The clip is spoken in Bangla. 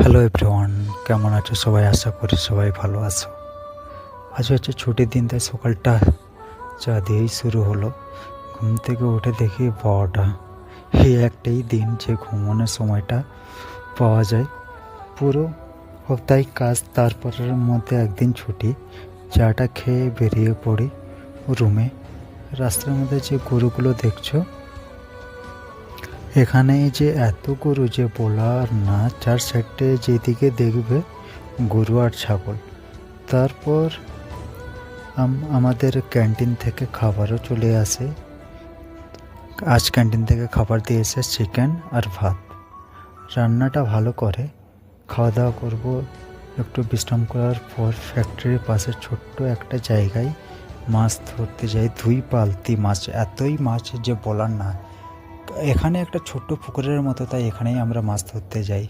হ্যালো এভরিওয়ান, কেমন আছো সবাই? আশা করি সবাই ভালো আছো। আজ হচ্ছে ছুটির দিন, তাই সকালটা চা দিয়েই শুরু হলো। ঘুম থেকে উঠে দেখি বারোটা। এই একটাই দিন যে ঘুমানোর সময়টা পাওয়া যায়। পুরো সপ্তাহে কাজ, তারপরের মধ্যে একদিন ছুটি। চাটা খেয়ে বেরিয়ে পড়ি রুমে। রাস্তার মধ্যে যে গরুগুলো দেখছো, এখানে যে এত গরু যে বলার না। চার সাইডে যেদিকে দেখবে গরু আর ছাগল। তারপর আমাদের ক্যান্টিন থেকে খাবারও চলে আসে। আজ ক্যান্টিন থেকে খাবার দিয়েছে চিকেন আর ভাত। রান্নাটা ভালো করে। খাওয়া দাওয়া করব, একটু বিশ্রাম করার পর ফ্যাক্টরির পাশে ছোট্ট একটা জায়গায় মাছ ধরতে যাই। 2 বালতি মাছ, এতই মাছ যে বলার না। এখানে একটা ছোট্ট পুকুরের মতো, তাই এখানেই আমরা মাছ ধরতে যাই।